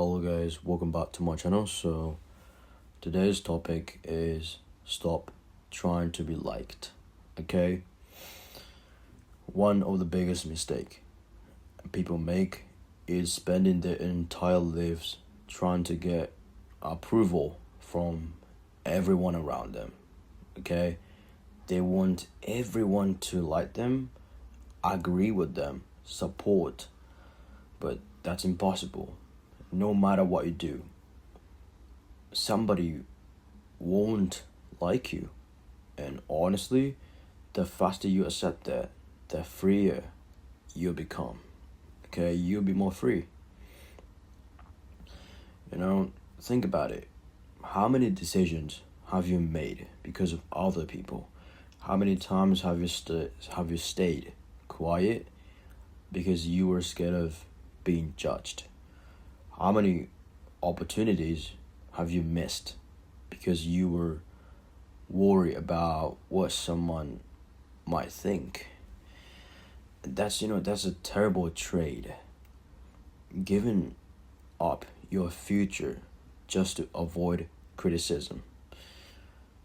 Hello guys, welcome back to my channel. So today's topic is stop trying to be liked. Okay? One of the biggest mistake people make is spending their entire lives trying to get approval from everyone around them. Okay? They want everyone to like them, agree with them, support, but that's impossible. No matter what you do, somebody won't like you. And honestly, the faster you accept that, the freer you'll become. Okay, you'll be more free. Think about it. How many decisions have you made because of other people? How many times have you stayed quiet because you were scared of being judged? How many opportunities have you missed because you were worried about what someone might think? That's a terrible trade. Giving up your future just to avoid criticism.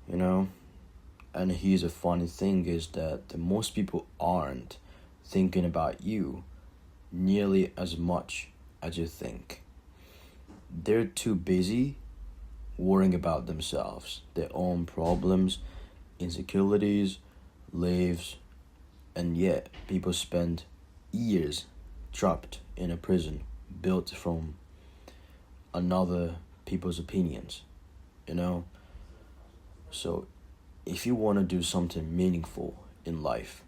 And here's a funny thing is that the most people aren't thinking about you nearly as much as you think. They're too busy worrying about themselves, their own problems, insecurities, lives, and yet people spend years trapped in a prison built from another people's opinions, you know? So if you want to do something meaningful in life,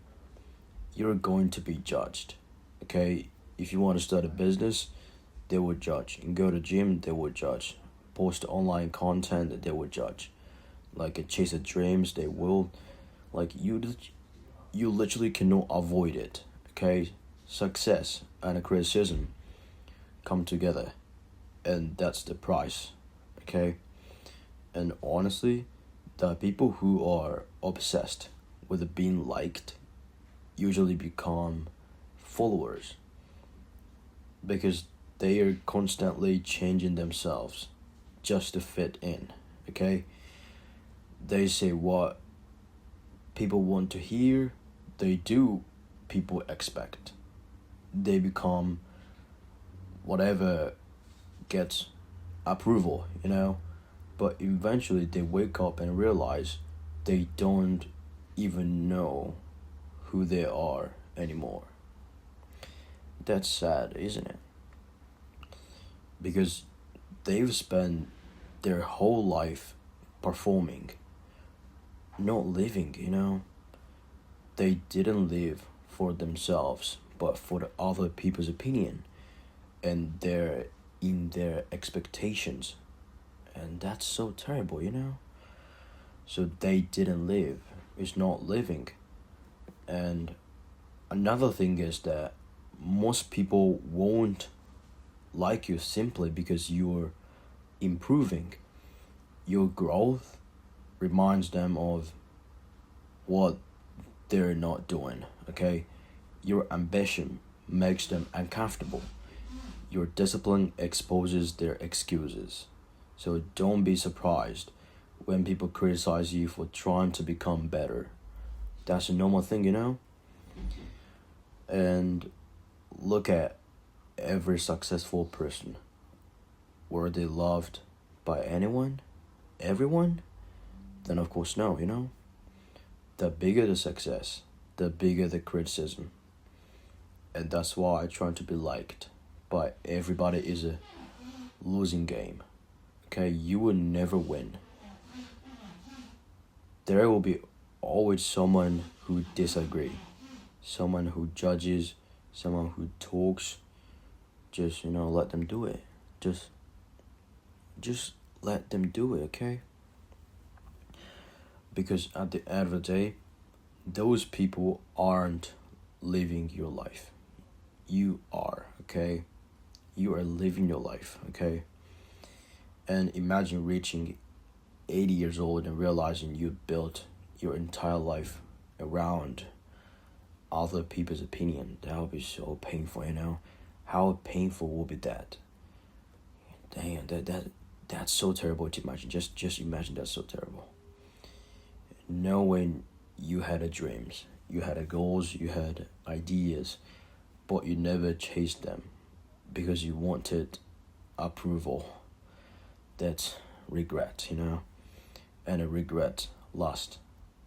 you're going to be judged, okay? If you want to start a business, they will judge. And go to gym, they will judge. Post online content, they will judge. Chase the dreams, they will. You literally cannot avoid it. Okay, success and criticism come together, and that's the price. Okay, and honestly, the people who are obsessed with being liked usually become followers because they are constantly changing themselves just to fit in, okay? They say what people want to hear, they do people expect. They become whatever gets approval. But eventually they wake up and realize they don't even know who they are anymore. That's sad, isn't it? Because they've spent their whole life performing, not living. They didn't live for themselves, but for the other people's opinion and their expectations. And that's so terrible. So they didn't live. It's not living. And another thing is that most people won't like you simply because you're improving. Your growth reminds them of what they're not doing, okay? Your ambition makes them uncomfortable. Your discipline exposes their excuses. So don't be surprised when people criticize you for trying to become better. That's a normal thing. And look at every successful person. Were they loved by anyone? Everyone? Then of course no. The bigger the success, the bigger the criticism. And that's why I try to be liked by everybody is a losing game. Okay, you will never win. There will be always someone who disagree, someone who judges, someone who talks. Just let them do it. Just let them do it, okay? Because at the end of the day, those people aren't living your life. You are, okay? You are living your life, okay? And imagine reaching 80 years old and realizing you built your entire life around other people's opinion. That would be so painful. How painful will be that? Damn, that's so terrible to imagine. Just imagine that's so terrible. Knowing you had a dreams, you had a goals, you had ideas, but you never chased them because you wanted approval. That's regret, you know? And a regret lasts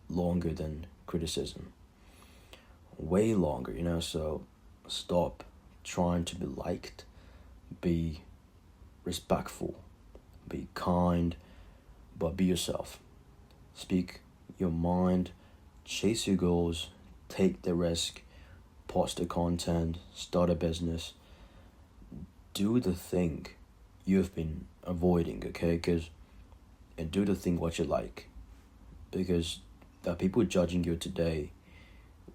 longer than criticism. Way longer, you know? So stop trying to be liked, be respectful, be kind, but be yourself. Speak your mind, chase your goals, take the risk, post the content, start a business, do the thing you've been avoiding, okay? And do the thing what you like, because the people judging you today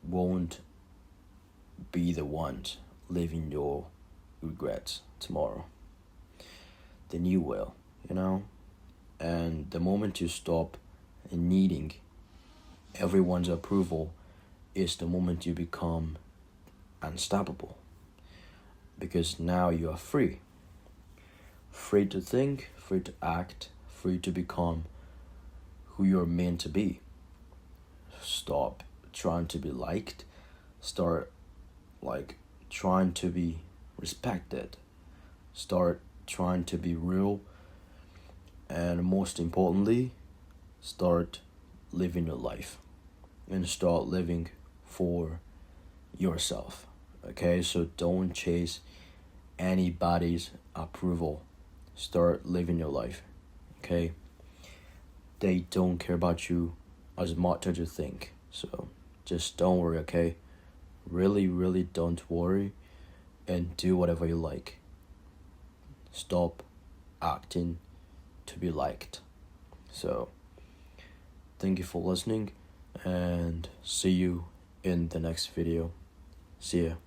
won't be the ones living your regrets tomorrow. Then you will, you know? And the moment you stop needing everyone's approval is the moment you become unstoppable. Because now you are free. Free to think, free to act, free to become who you're meant to be. Stop trying to be liked. Start trying to be respected. Start trying to be real. And most importantly, start living your life. And start living for yourself. Okay, so don't chase anybody's approval. Start living your life. Okay, they don't care about you as much as you think. So just don't worry, okay? Really don't worry, and do whatever you like. Stop acting to be liked. So thank you for listening, and see you in the next video. See ya.